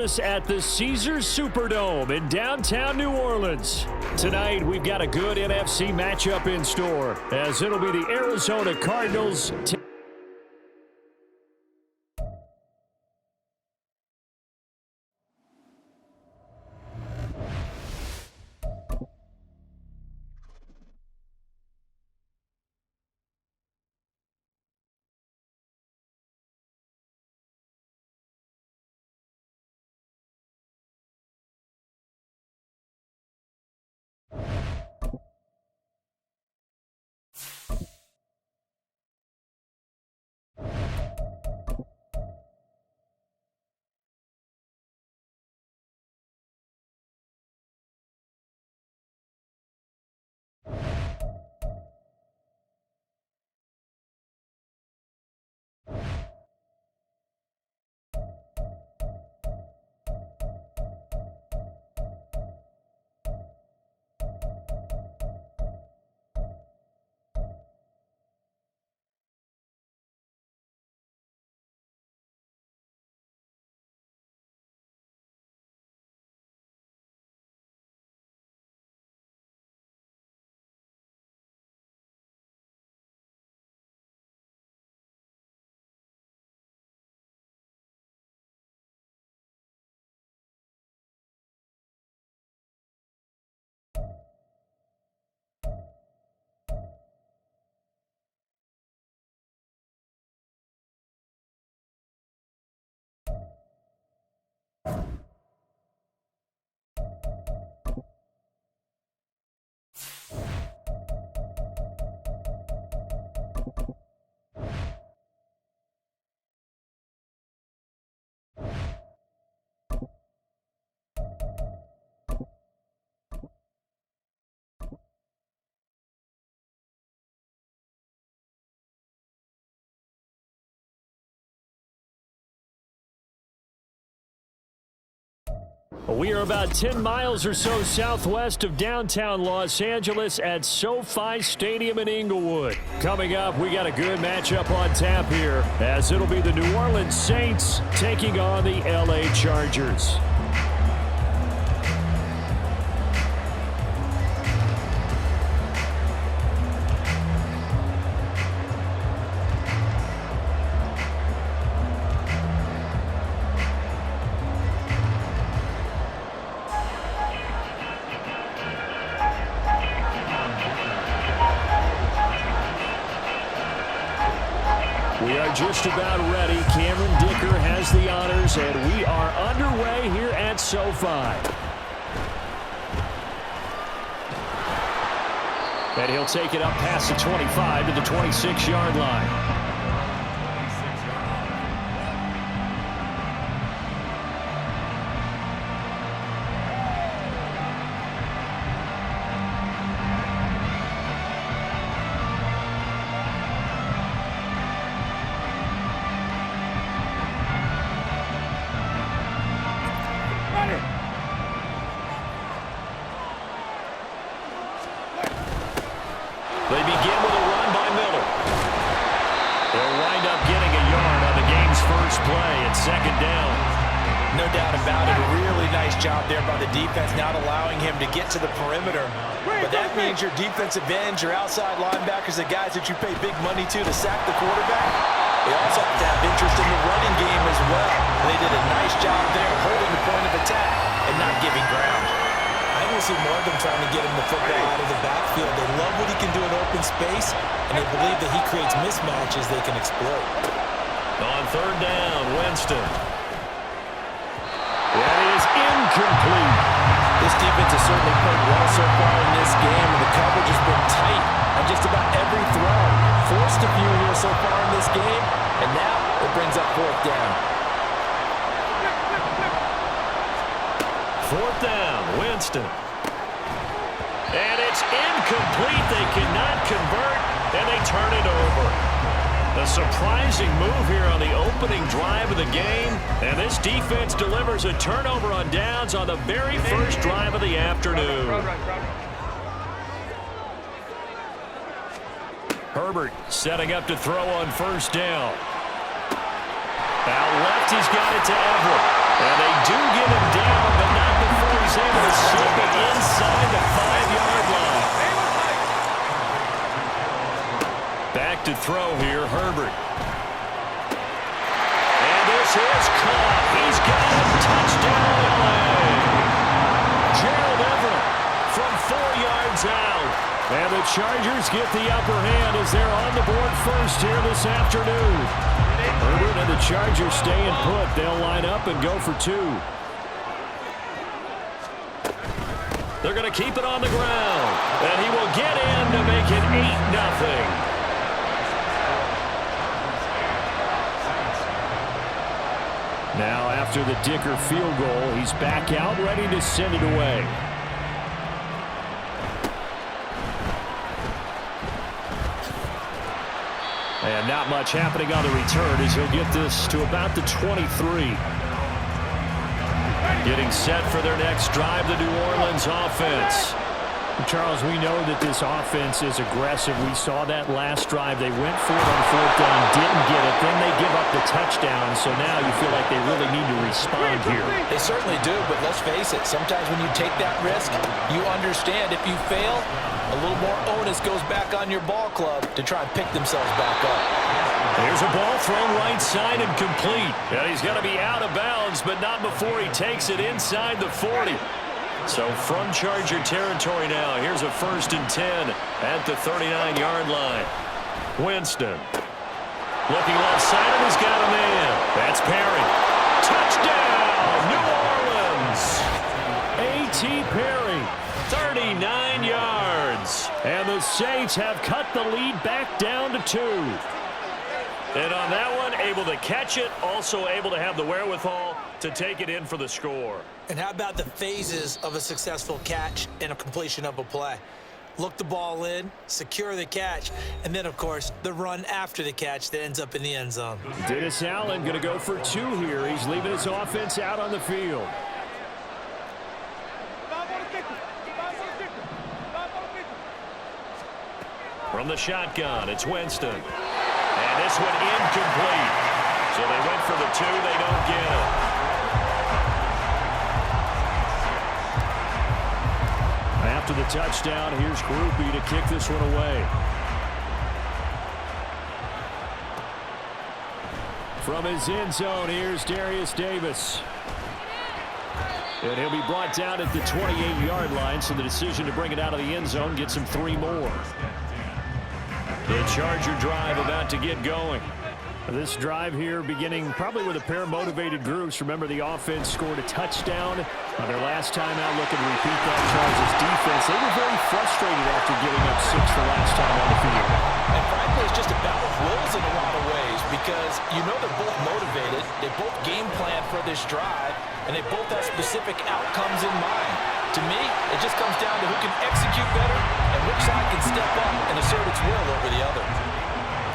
At the Caesars Superdome in downtown New Orleans. Tonight, we've got a good NFC matchup in store, as it'll be the Arizona Cardinals. We are about 10 miles or so southwest of downtown Los Angeles at SoFi Stadium in Inglewood. Coming up, we got a good matchup on tap here, as it'll be the New Orleans Saints taking on the LA Chargers. We are just about ready. Cameron Dicker has the honors, and we are underway here at SoFi. And he'll take it up past the 25 to the 26-yard line. They begin with a run by Miller. They'll wind up getting a yard on the game's first play at second down. No doubt about it. A really nice job there by the defense, not allowing him to get to the perimeter. But that means your defensive ends, your outside linebackers, the guys that you pay big money to sack the quarterback, they also have to have interest in the running game as well. They did a nice job there holding the point of attack and not giving ground. I want to see more of them trying to get him the football out of the backfield. They love what he can do in open space, and they believe that he creates mismatches they can exploit. On third down, Winston. That is incomplete. This defense has certainly played well so far in this game, and the coverage has been tight on just about every throw. Forced a few here so far in this game, and now it brings up fourth down. Fourth down, Winston. And it's incomplete. They cannot convert, and they turn it over. A surprising move here on the opening drive of the game, and this defense delivers a turnover on downs on the very first drive of the afternoon. Herbert setting up to throw on first down. Out left, he's got it to Everett. And they do get him down, but not before he's able to slip it inside the 5-yard line. Back to throw here, Herbert. And this is caught. He's got it. Touchdown, LA. Gerald Everett from 4 yards out. And the Chargers get the upper hand as they're on the board first here this afternoon. Herbert and the Chargers staying put. They'll line up and go for 2. They're going to keep it on the ground. And he will get in to make it 8-0. Now, after the Dicker field goal, he's back out, ready to send it away. And not much happening on the return as he'll get this to about the 23. Getting set for their next drive, the New Orleans offense. Charles, we know that this offense is aggressive. We saw that last drive. They went for it on 4th down, didn't get it. Then they give up the touchdown. So now you feel like they really need to respond here. They certainly do, but let's face it. Sometimes when you take that risk, you understand if you fail, a little more onus goes back on your ball club to try and pick themselves back up. There's a ball thrown right side and complete. And he's going to be out of bounds, but not before he takes it inside the 40. So from Charger territory now, here's a 1st and 10 at the 39-yard line. Winston. Looking left side, and he's got a man. That's Perry. Touchdown, New Orleans. A.T. Perry, 39 yards. And the Saints have cut the lead back down to 2. And on that one, able to catch it, also able to have the wherewithal to take it in for the score. And how about the phases of a successful catch and a completion of a play? Look the ball in, secure the catch, and then, of course, the run after the catch that ends up in the end zone. Dennis Allen going to go for 2 here. He's leaving his offense out on the field. From the shotgun, it's Winston. And this one incomplete. So they went for the 2. They don't get it. After the touchdown, here's Groupie to kick this one away. From his end zone, here's Darius Davis. And he'll be brought down at the 28-yard line, so the decision to bring it out of the end zone gets him 3 more. The Charger drive about to get going. This drive here beginning probably with a pair of motivated groups. Remember, the offense scored a touchdown on their last time out. Looking to repeat that. Chargers defense, they were very frustrated after giving up 6 the last time on the field. And frankly, it's just a battle of wills in a lot of ways because you know they're both motivated. They both game plan for this drive, and they both have specific outcomes in mind. To me, it just comes down to who can execute better and which side can step up and assert its will over the other.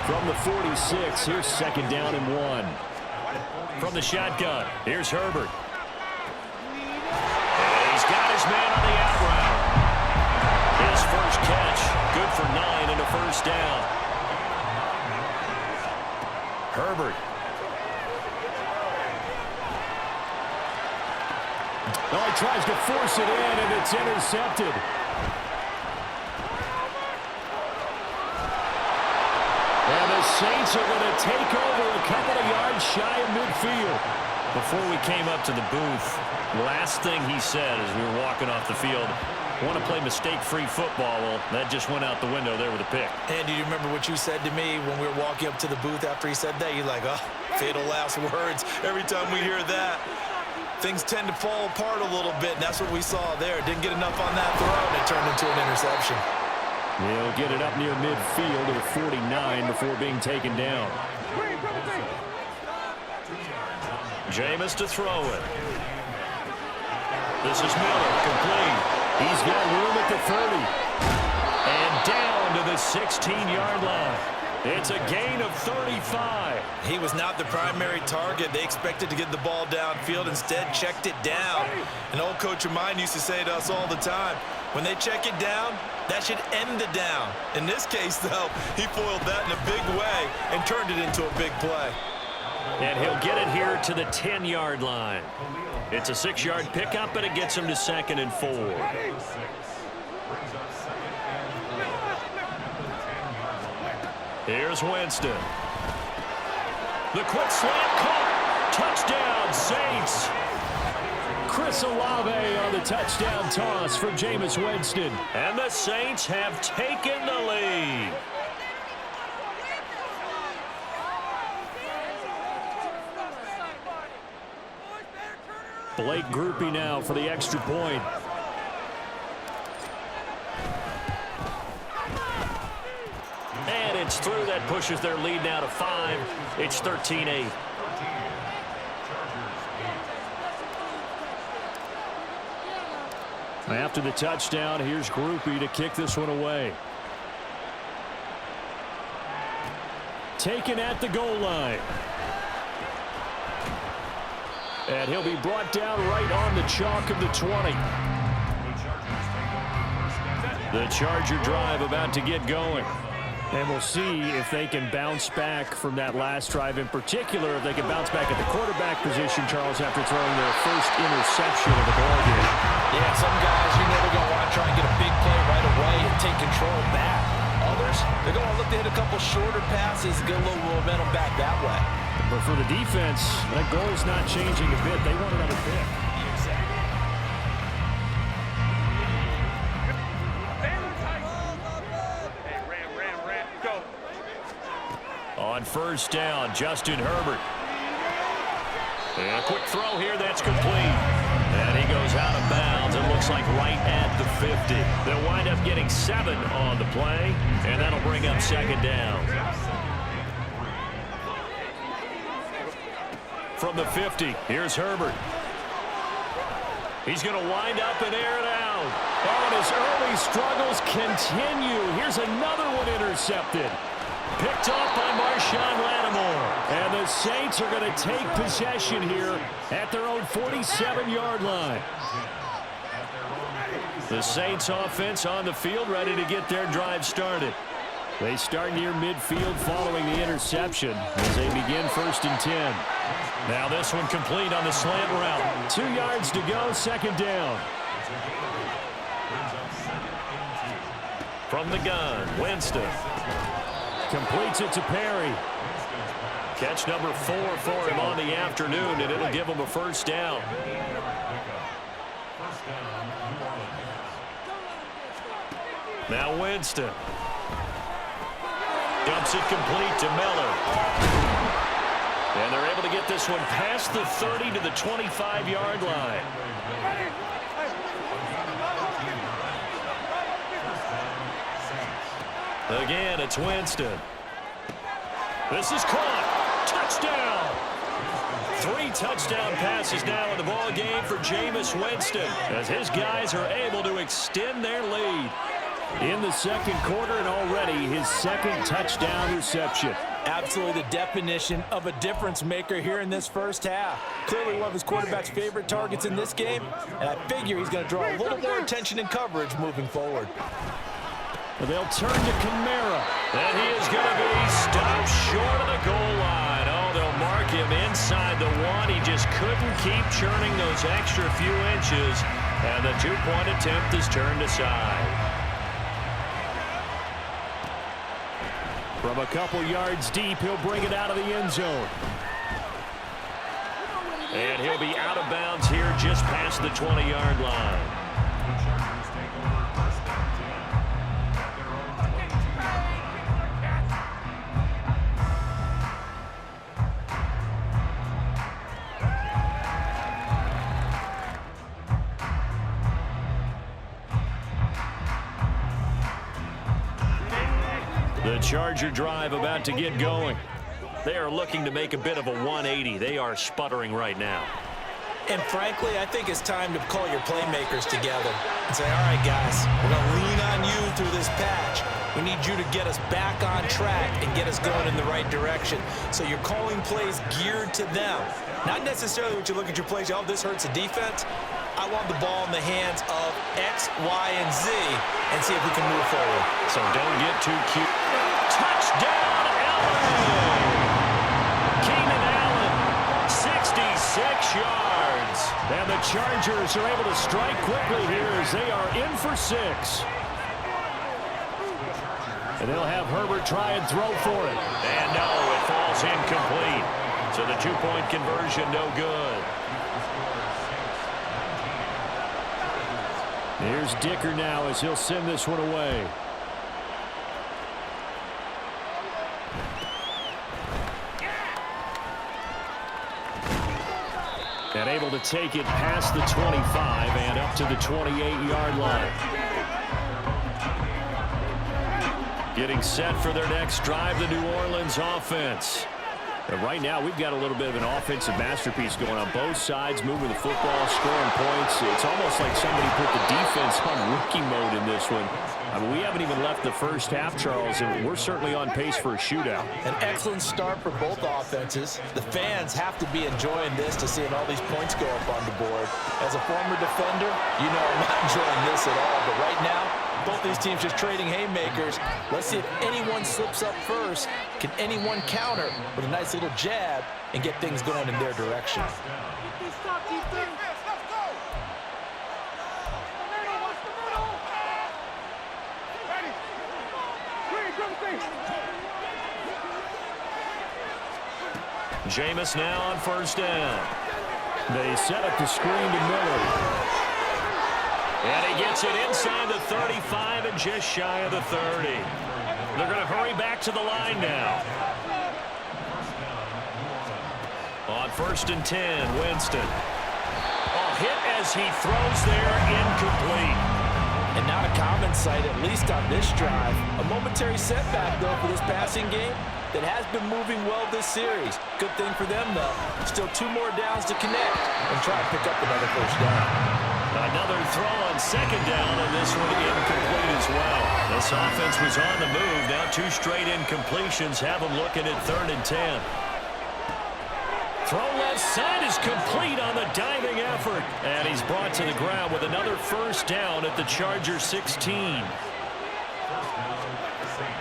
From the 46, here's 2nd down and 1. From the shotgun, here's Herbert. And he's got his man on the out route. His first catch, good for 9 and a 1st down. Herbert. Oh, he tries to force it in, and it's intercepted. And the Saints are going to take over a couple of yards shy of midfield. Before we came up to the booth, last thing he said as we were walking off the field, want to play mistake-free football. Well, that just went out the window there with a pick. And do you remember what you said to me when we were walking up to the booth after he said that? You're like, oh, fatal last words. Every time we hear that, things tend to fall apart a little bit, and that's what we saw there. Didn't get enough on that throw, and it turned into an interception. He'll get it up near midfield at 49 before being taken down. Jameis to throw it. This is Miller, complete. He's got room at the 30. And down to the 16-yard line. It's a gain of 35. He was not the primary target. They expected to get the ball downfield. Instead, checked it down. An old coach of mine used to say to us all the time, when they check it down, that should end the down. In this case, though, he foiled that in a big way and turned it into a big play. And he'll get it here to the 10-yard line. It's a 6-yard pickup, and it gets him to 2nd and 4. Here's Winston. The quick slant caught. Touchdown, Saints. Chris Olave on the touchdown toss for Jameis Winston. And the Saints have taken the lead. Blake Groupie now for the extra point. And it's through. That pushes their lead now to 5. It's 13-8. After the touchdown, here's Groupie to kick this one away. Taken at the goal line. And he'll be brought down right on the chalk of the 20. The Charger drive about to get going. And we'll see if they can bounce back from that last drive, in particular if they can bounce back at the quarterback position, Charles, after throwing their first interception of the ball game. Yeah, some guys, they're going to want to try and get a big play right away and take control back. Others, they're going to look to hit a couple shorter passes, get a little momentum back that way. But for the defense, that goal is not changing a bit. They want another pick. On first down, Justin Herbert. And a quick throw here, that's complete. And he goes out of bounds. It looks like right at the 50. They'll wind up getting 7 on the play, and that'll bring up 2nd down. From the 50, here's Herbert. He's going to wind up and air it out. Oh, and his early struggles continue. Here's another one intercepted. Picked off by Marshawn Lattimore. And the Saints are going to take possession here at their own 47-yard line. The Saints offense on the field, ready to get their drive started. They start near midfield following the interception as they begin 1st and 10. Now this one complete on the slant route. 2 yards to go, 2nd down. From the gun, Winston. Completes it to Perry. Catch number 4 for him on the afternoon, and it'll give him a 1st down. Now Winston. Dumps it complete to Miller. And they're able to get this one past the 30 to the 25-yard line. Again, it's Winston. This is caught. Touchdown. 3 touchdown passes now in the ball game for Jameis Winston as his guys are able to extend their lead. In the 2nd quarter, and already his 2nd touchdown reception. Absolutely the definition of a difference maker here in this first half. Clearly one of his quarterback's favorite targets in this game, and I figure he's going to draw a little more attention and coverage moving forward. They'll turn to Kamara. And he is going to be stopped short of the goal line. Oh, they'll mark him inside the 1. He just couldn't keep churning those extra few inches, and the 2-point attempt is turned aside. From a couple yards deep, he'll bring it out of the end zone. And he'll be out of bounds here just past the 20-yard line. The Charger drive about to get going. They are looking to make a bit of a 180. They are sputtering right now. And frankly, I think it's time to call your playmakers together and say, all right, guys, we're going to lean on you through this patch. We need you to get us back on track and get us going in the right direction. So you're calling plays geared to them. Not necessarily what you look at your plays, oh, this hurts the defense. I want the ball in the hands of X, Y, and Z and see if we can move forward. So don't get too cute. Touchdown, LA! Keenan Allen yards. And the Chargers are able to strike quickly here as they are in for 6. And they'll have Herbert try and throw for it. And no, it falls incomplete. So the 2-point conversion, no good. Here's Dicker now as he'll send this one away. And able to take it past the 25 and up to the 28-yard line. Getting set for their next drive, the New Orleans offense. And right now, we've got a little bit of an offensive masterpiece going on both sides, moving the football, scoring points. It's almost like somebody put the defense on rookie mode in this one. I mean, we haven't even left the first half, Charles, and we're certainly on pace for a shootout. An excellent start for both offenses. The fans have to be enjoying this to seeing all these points go up on the board. As a former defender, you know I'm not enjoying this at all, but right now, both these teams just trading haymakers. Let's see if anyone slips up first. Can anyone counter with a nice little jab and get things going in their direction? Jameis now on first down. They set up the screen to Miller. And he gets it inside the 35 and just shy of the 30. They're going to hurry back to the line now. On first and 10, Winston. A hit as he throws there, incomplete. And not a common sight, at least on this drive. A momentary setback, though, for this passing game that has been moving well this series. Good thing for them, though. Still 2 more downs to connect and try to pick up another first down. Another throw on second down, and this one incomplete as well. This offense was on the move. Now 2 straight incompletions have them looking at 3rd and 10. Throw left side is complete on the diving effort. And he's brought to the ground with another first down at the Chargers 16.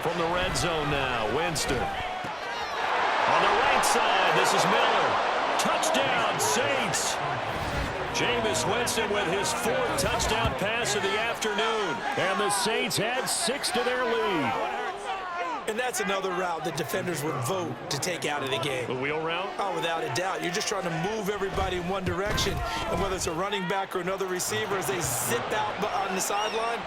From the red zone now, Winston. On the right side, this is Miller. Touchdown, Saints. Jameis Winston with his 4th touchdown pass of the afternoon. And the Saints add 6 to their lead. And that's another route that defenders would vote to take out of the game. The wheel route? Oh, without a doubt. You're just trying to move everybody in one direction. And whether it's a running back or another receiver, as they zip out on the sideline,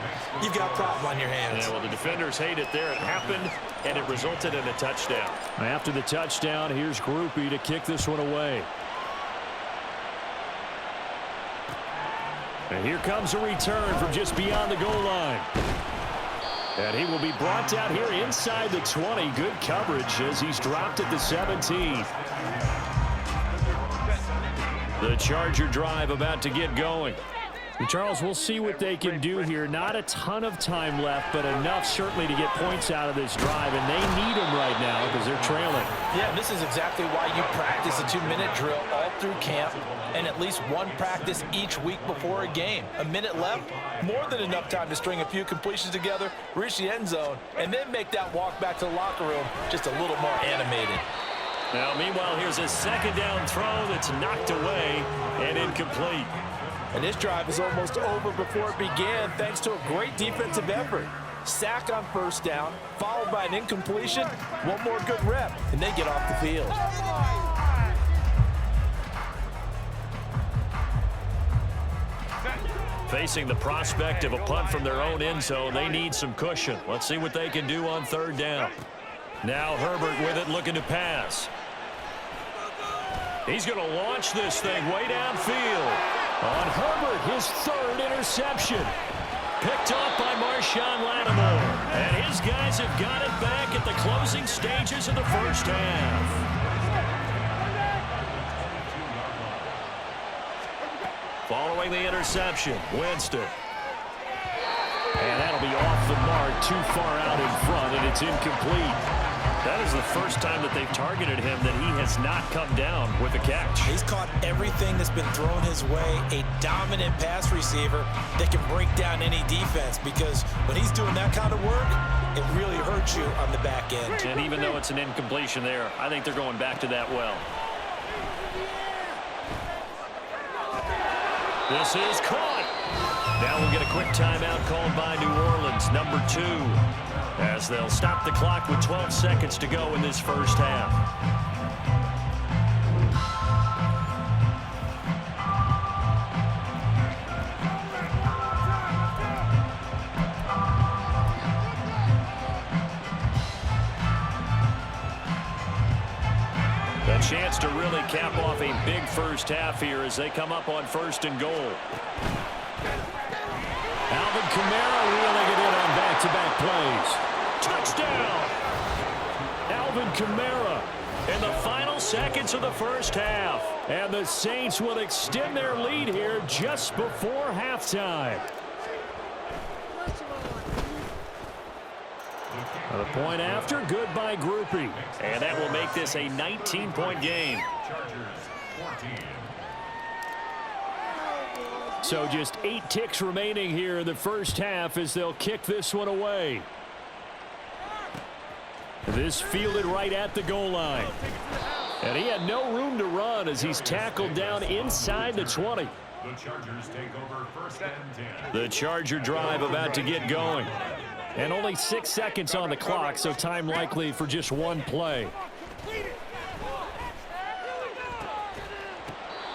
you've got a problem on your hands. Yeah, well, the defenders hate it there. It happened, and it resulted in a touchdown. After the touchdown, here's Groupie to kick this one away. And here comes a return from just beyond the goal line. And he will be brought down here inside the 20. Good coverage as he's dropped at the 17. The Charger drive about to get going. And Charles, we'll see what they can do here. Not a ton of time left, but enough certainly to get points out of this drive. And they need them right now because they're trailing. Yeah, this is exactly why you practice a 2-minute drill all through camp and at least 1 practice each week before a game. A minute left, more than enough time to string a few completions together, reach the end zone, and then make that walk back to the locker room just a little more animated. Now, meanwhile, here's a second down throw that's knocked away and incomplete. And this drive is almost over before it began thanks to a great defensive effort. Sack on first down, followed by an incompletion, 1 more good rep, and they get off the field. Facing the prospect of a punt from their own end zone, they need some cushion. Let's see what they can do on 3rd down. Now Herbert with it, looking to pass. He's going to launch this thing way downfield. On Herbert, his 3rd interception. Picked off by Marshawn Lattimore. And his guys have got it back at the closing stages of the first half. Following the interception, Winston. And that'll be off the mark, too far out in front, and it's incomplete. That is the first time that they've targeted him that he has not come down with a catch. He's caught everything that's been thrown his way, a dominant pass receiver that can break down any defense, because when he's doing that kind of work, it really hurts you on the back end. And even though it's an incompletion there, I think they're going back to that well. This is caught. Now we'll get a quick timeout called by New Orleans, number 2, as they'll stop the clock with 12 seconds to go in this first half. A chance to really cap off a big first half here as they come up on 1st and goal. Alvin Kamara reeling it in on back-to-back plays. Touchdown! Alvin Kamara. In the final seconds of the first half. And the Saints will extend their lead here just before halftime. The point after, good by Groupie. And that will make this a 19-point game. So just 8 ticks remaining here in the first half as they'll kick this one away. This fielded right at the goal line. And he had no room to run as he's tackled down inside the 20. The Chargers take over 1st and 10. The Charger drive about to get going. And only 6 seconds on the clock, so time likely for just one play.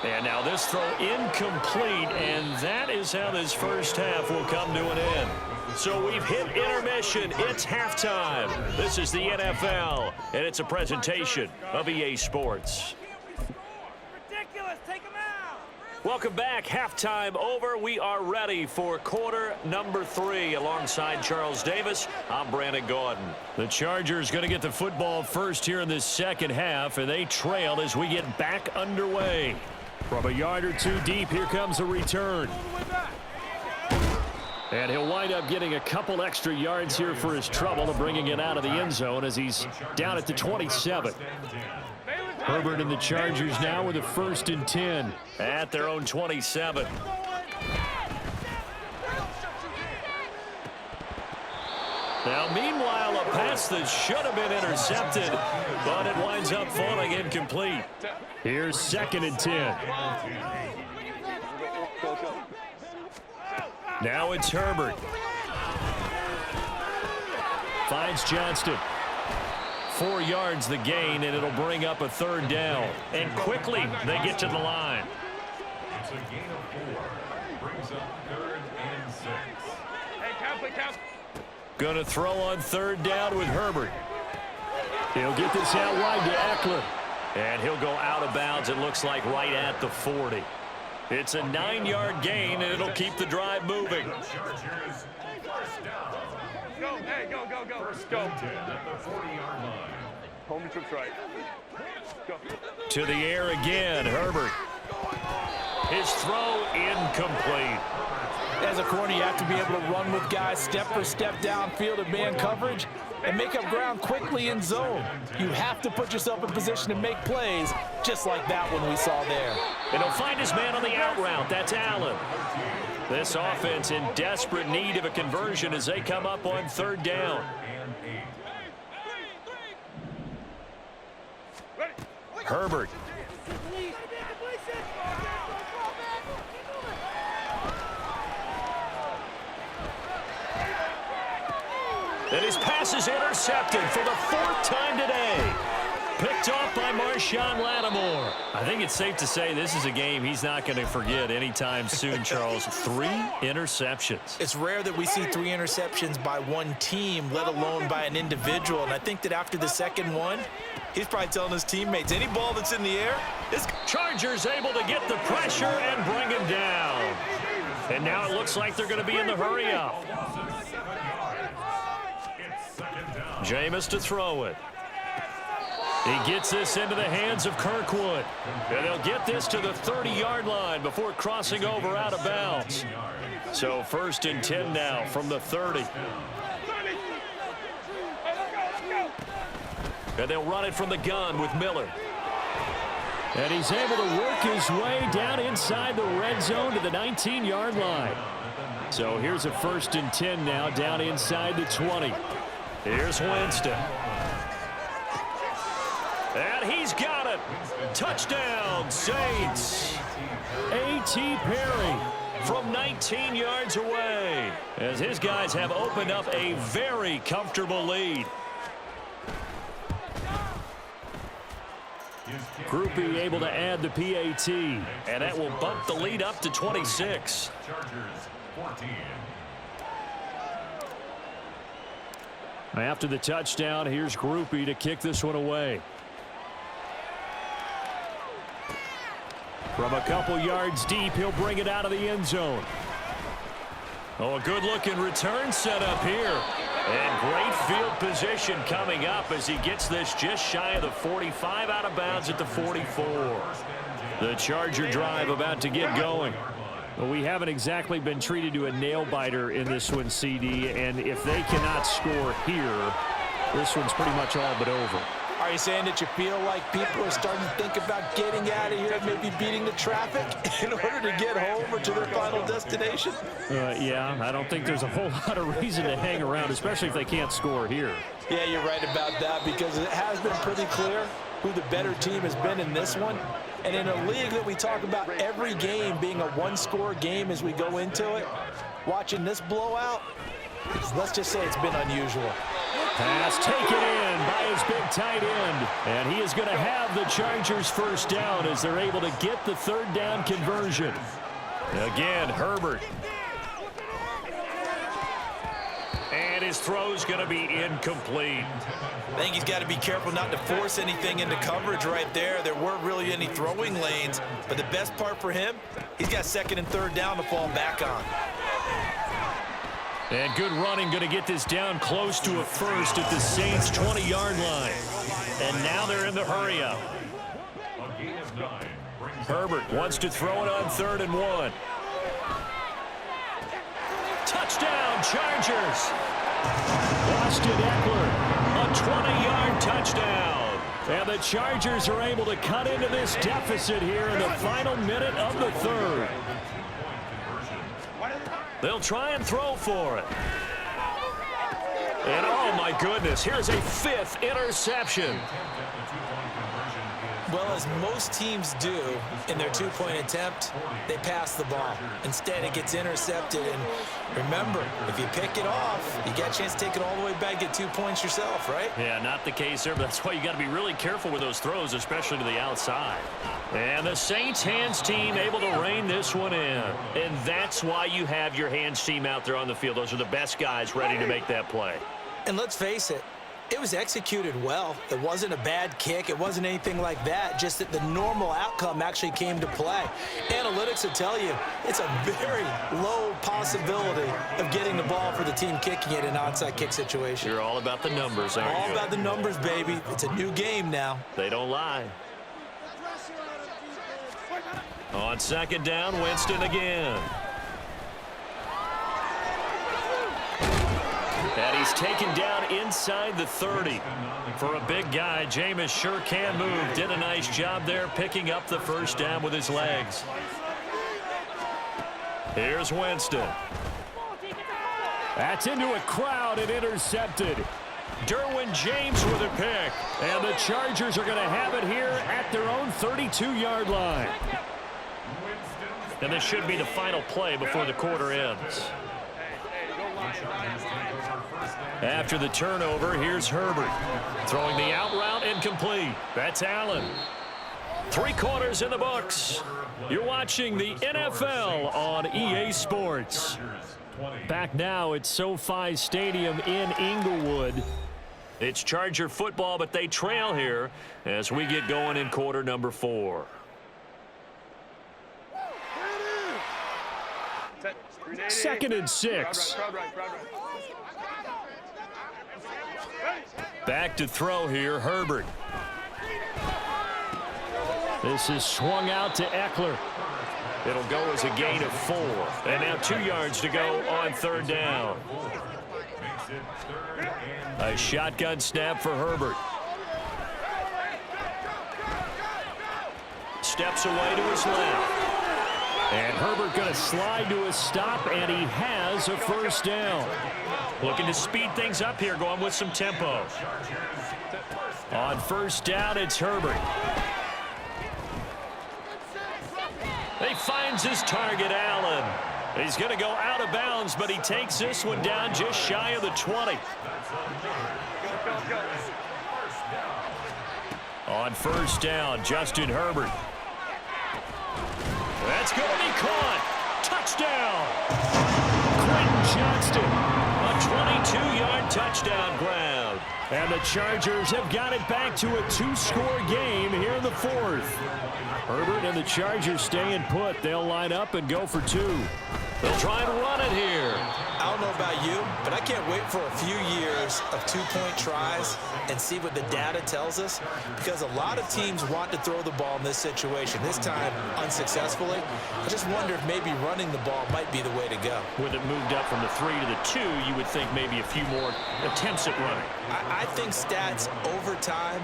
And now this throw incomplete, and that is how this first half will come to an end. So we've hit intermission. It's halftime. This is the NFL, and it's a presentation of EA Sports. Welcome back. Halftime over. We are ready for quarter number 3. Alongside Charles Davis, I'm Brandon Gaudin. The Chargers going to get the football first here in this second half, and they trail as we get back underway. From a yard or 2 deep, here comes a return. And he'll wind up getting a couple extra yards here for his trouble of bringing it out of the end zone as he's down at the 27. Herbert and the Chargers now with a 1st and 10 at their own 27. Now, meanwhile, a pass that should have been intercepted, but it winds up falling incomplete. Here's 2nd and 10. Now it's Herbert. Finds Johnston. 4 yards the gain, and it'll bring up a 3rd down. And quickly, they get to the line. It's a gain of 4. Brings up 3rd and 6. Hey, count. Going to throw on 3rd down with Herbert. He'll get this out wide to Eckler. And he'll go out of bounds, it looks like, right at the 40. It's a 9-yard gain, and it'll keep the drive moving. Chargers, 1st down. Go. First go. At the 40-yard line. Home trip's right. Go. To the air again, Herbert. His throw incomplete. As a corner, you have to be able to run with guys step for step downfield in man coverage and make up ground quickly in zone. You have to put yourself in position to make plays, just like that one we saw there. And he'll find his man on the out route. That's Allen. This offense in desperate need of a conversion as they come up on 3rd down. Herbert. And his pass is intercepted for the 4th time today. Picked off by Marshawn Lattimore. I think it's safe to say this is a game he's not going to forget anytime soon, Charles. 3 interceptions. It's rare that we see 3 interceptions by one team, let alone by an individual. And I think that after the second one, he's probably telling his teammates, any ball that's in the air, this Chargers able to get the pressure and bring him down. And now it looks like they're going to be in the hurry-up. Jameis to throw it. He gets this into the hands of Kirkwood. And they'll get this to the 30-yard line before crossing over out of bounds. So 1st and 10 now from the 30. And they'll run it from the gun with Miller. And he's able to work his way down inside the red zone to the 19-yard line. So here's a 1st and 10 now down inside the 20. Here's Winston. And he's got it. Touchdown, Saints. A.T. Perry from 19 yards away, as his guys have opened up a very comfortable lead. Groupie able to add the PAT, and that will bump the lead up to 26. Chargers 14. After the touchdown, here's Groupie to kick this one away. From a couple yards deep, he'll bring it out of the end zone. Oh, a good-looking return set up here. And great field position coming up as he gets this just shy of the 45, out of bounds at the 44. The Charger drive about to get going. Well, we haven't exactly been treated to a nail-biter in this one, CD, and if they cannot score here, this one's pretty much all but over. Are you saying that you feel like people are starting to think about getting out of here, maybe beating the traffic in order to get home or to their final destination? Yeah, I don't think there's a whole lot of reason to hang around, especially if they can't score here. Yeah, you're right about that, because it has been pretty clear who the better team has been in this one. And in a league that we talk about every game being a one-score game as we go into it, watching this blowout, let's just say it's been unusual. Pass taken in by his big tight end. And he is going to have the Chargers first down as they're able to get the third down conversion. Again, Herbert. And his throw's going to be incomplete. I think he's got to be careful not to force anything into coverage right there. There weren't really any throwing lanes, but the best part for him, he's got second and third down to fall back on. And good running, going to get this down close to a first at the Saints' 20-yard line. And now they're in the hurry-up. Herbert wants to throw it on 3rd and 1. Touchdown, Chargers. Austin Eckler, a 20-yard touchdown. And the Chargers are able to cut into this deficit here in the final minute of the third. They'll try and throw for it. And oh my goodness, here's a 5th interception. Well, as most teams do in their two-point attempt, they pass the ball. Instead, it gets intercepted. And remember, if you pick it off, you got a chance to take it all the way back, get 2 points yourself, right? Yeah, not the case there, but that's why you got to be really careful with those throws, especially to the outside. And the Saints hands team able to rein this one in. And that's why you have your hands team out there on the field. Those are the best guys ready to make that play. And let's face it, it was executed well. It wasn't a bad kick. It wasn't anything like that. Just that the normal outcome actually came to play. Analytics will tell you it's a very low possibility of getting the ball for the team kicking it in an onside kick situation. You're all about the numbers, aren't you? All about the numbers, baby. It's a new game now. They don't lie. On 2nd down, Winston again. And he's taken down inside the 30. For a big guy, Jameis sure can move. Did a nice job there picking up the first down with his legs. Here's Winston. That's into a crowd and intercepted. Derwin James with a pick. And the Chargers are going to have it here at their own 32-yard line. And this should be the final play before the quarter ends. After the turnover, here's Herbert. Throwing the out route incomplete. That's Allen. 3 quarters in the books. You're watching the NFL on EA Sports. Back now at SoFi Stadium in Inglewood. It's Charger football, but they trail here as we get going in quarter number 4. Second and 6. Back to throw here, Herbert. This is swung out to Eckler. It'll go as a gain of 4. And now 2 yards to go on 3rd down. A shotgun snap for Herbert. Steps away to his left. And Herbert going to slide to a stop, and he has a first down. Looking to speed things up here, going with some tempo. On 1st down, it's Herbert. They finds his target, Allen. He's going to go out of bounds, but he takes this one down just shy of the 20. On first down, Justin Herbert. That's going to be caught. Touchdown. Quentin Johnston, a 22-yard touchdown ground. And the Chargers have got it back to a 2-score game here in the fourth. Herbert and the Chargers staying put. They'll line up and go for 2. They'll try and run it here. I don't know about you, but I can't wait for a few years of 2-point tries and see what the data tells us, because a lot of teams want to throw the ball in this situation, this time unsuccessfully. I just wonder if maybe running the ball might be the way to go. With it moved up from the 3 to the 2, you would think maybe a few more attempts at running. I think stats over time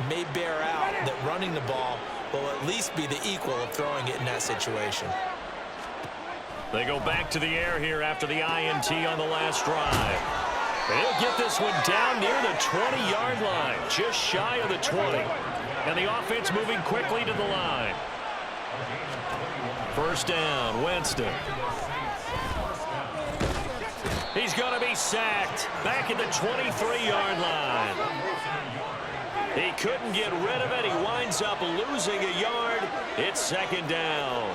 may bear out that running the ball will at least be the equal of throwing it in that situation. They go back to the air here after the INT on the last drive. They'll get this one down near the 20-yard line, just shy of the 20. And the offense moving quickly to the line. First down, Winston. He's going to be sacked back at the 23-yard line. He couldn't get rid of it. He winds up losing a yard. It's second down.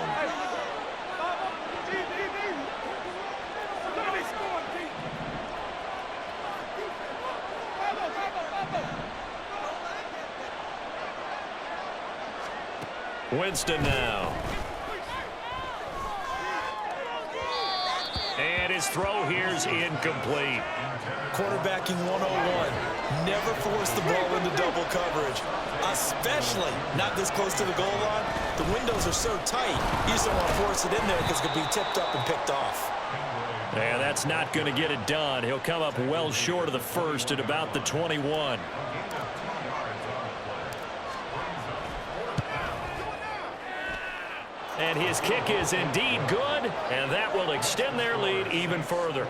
Winston now. And his throw here is incomplete. Quarterbacking 101. Never force the ball into double coverage, especially not this close to the goal line. The windows are so tight, you just don't want to force it in there because it could be tipped up and picked off. Yeah, that's not going to get it done. He'll come up well short of the first at about the 21. And his kick is indeed good, and that will extend their lead even further.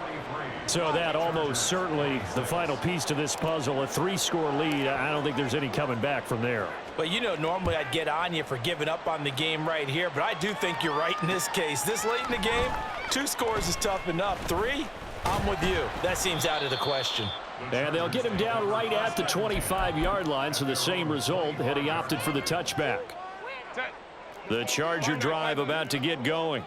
So that almost certainly the final piece to this puzzle, a 3-score lead. I don't think there's any coming back from there. Well, you know, normally I'd get on you for giving up on the game right here, but I do think you're right in this case. This late in the game, 2 scores is tough enough. 3, I'm with you. That seems out of the question. And they'll get him down right at the 25-yard line, so the same result had he opted for the touchback. The Charger drive about to get going.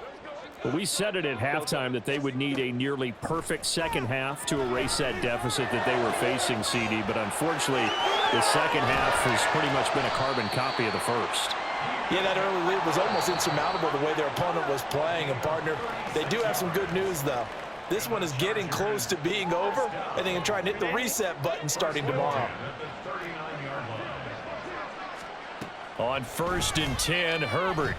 Well, we said it at halftime that they would need a nearly perfect second half to erase that deficit that they were facing, CD. But unfortunately, the second half has pretty much been a carbon copy of the first. Yeah, that early lead was almost insurmountable the way their opponent was playing. And, partner, they do have some good news, though. This one is getting close to being over, and they can try and hit the reset button starting tomorrow. On 1st and 10, Herbert.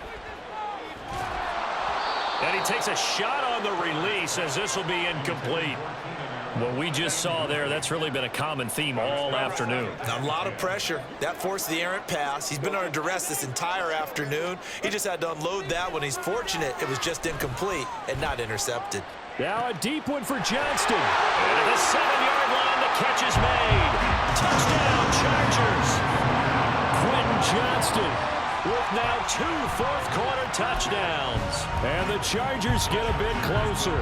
And he takes a shot on the release as this will be incomplete. What we just saw there, that's really been a common theme all afternoon. A lot of pressure. That forced the errant pass. He's been under duress this entire afternoon. He just had to unload that one. He's fortunate it was just incomplete and not intercepted. Now a deep one for Johnston. And at the 7-yard line, the catch is made. Touchdown, Chargers. Quentin Johnston with now 2 fourth-quarter touchdowns. And the Chargers get a bit closer.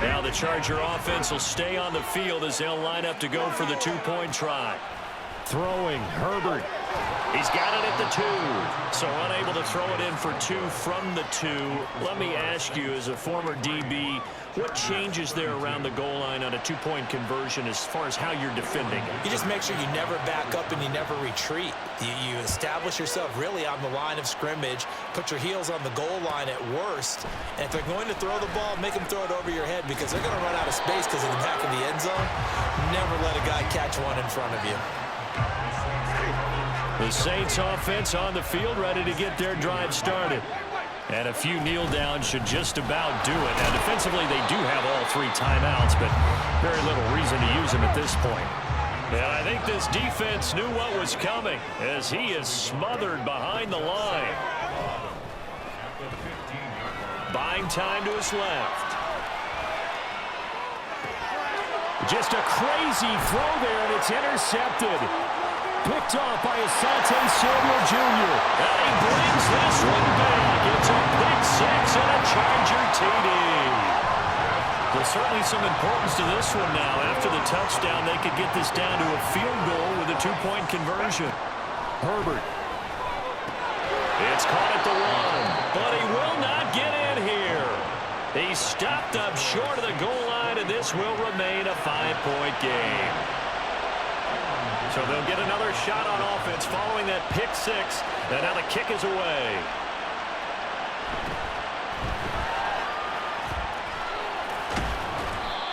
Now the Charger offense will stay on the field as they'll line up to go for the 2-point try. Throwing, Herbert. He's got it at the 2, so unable to throw it in for 2 from the 2. Let me ask you, as a former DB, what changes there around the goal line on a 2-point conversion as far as how you're defending? You just make sure you never back up and you never retreat. You establish yourself really on the line of scrimmage, put your heels on the goal line at worst, and if they're going to throw the ball, make them throw it over your head because they're going to run out of space because of the back of the end zone. Never let a guy catch one in front of you. The Saints offense on the field, ready to get their drive started. And a few kneel downs should just about do it. Now, defensively, they do have all 3 timeouts, but very little reason to use them at this point. And I think this defense knew what was coming as he is smothered behind the line. Buying time to his left. Just a crazy throw there, and it's intercepted. picked off by Asante Samuel Jr. And he brings this one back. It's a pick six and a Charger TD. There's certainly some importance to this one now. After the touchdown, they could get this down to a field goal with a two-point conversion. Herbert. It's caught at the one, but he will not get in here. He's stopped up short of the goal line, and this will remain a 5-point game. So they'll get another shot on offense following that pick six, and now the kick is away.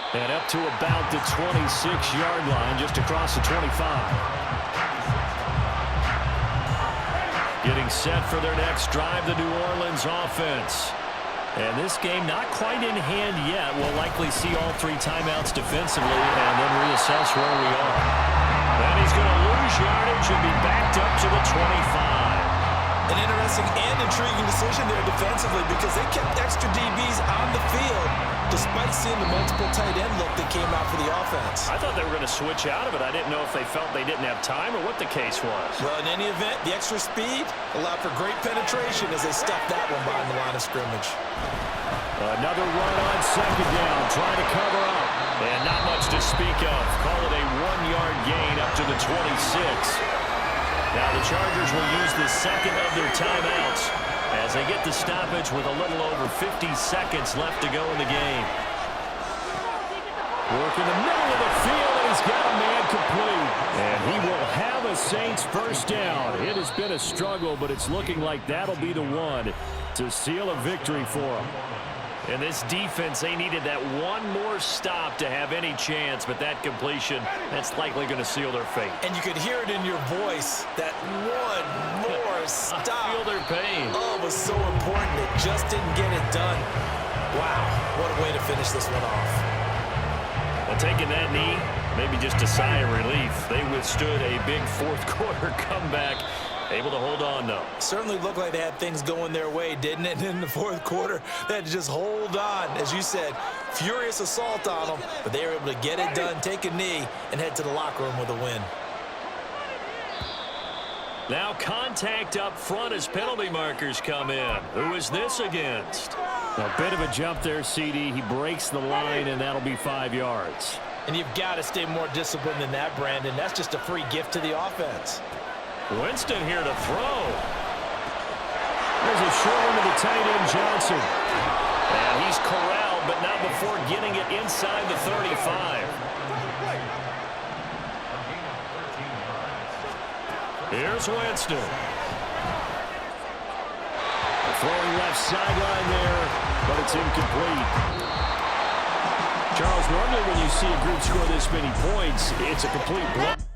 And up to about the 26-yard line, just across the 25. Getting set for their next drive, the New Orleans offense. And this game not quite in hand yet. We'll likely see all three timeouts defensively and then reassess where we are. And he's going to lose yardage and be backed up to the 25. An interesting and intriguing decision there defensively because they kept extra DBs on the field despite seeing the multiple tight end look that came out for the offense. I thought they were going to switch out of it. I didn't know if they felt they didn't have time or what the case was. Well, in any event, the extra speed allowed for great penetration as they stuffed that one behind the line of scrimmage. Another run on second down, trying to cover up. And not much to speak of. Call it a 1-yard gain up to the 26. Now the Chargers will use the second of their timeouts as they get the stoppage with a little over 50 seconds left to go in the game. Work in the middle of the field, and he's got a man complete. And he will have a Saints first down. It has been a struggle, but it's looking like that'll be the one to seal a victory for him. And this defense, they needed that one more stop to have any chance, but that completion, that's likely going to seal their fate. And you could hear it in your voice, that one more stop. I feel their pain. Oh, it was so important. It just didn't get it done. Wow, what a way to finish this one off. Well, taking that knee, maybe just a sigh of relief. They withstood a big fourth-quarter comeback. Able to hold on, though. Certainly looked like they had things going their way, didn't it? And in the fourth quarter, they had to just hold on. As you said, furious assault on them, but they were able to get it done, take a knee, and head to the locker room with a win. Now contact up front as penalty markers come in. Who is this against? A bit of a jump there, CD. He breaks the line, and that'll be 5 yards. And you've got to stay more disciplined than that, Brandon. That's just a free gift to the offense. Winston here to throw. There's a short one to the tight end, Johnson. And he's corralled, but not before getting it inside the 35. Here's Winston. Throwing left sideline there, but it's incomplete. Charles, normally when you see a group score this many points, it's a complete blow.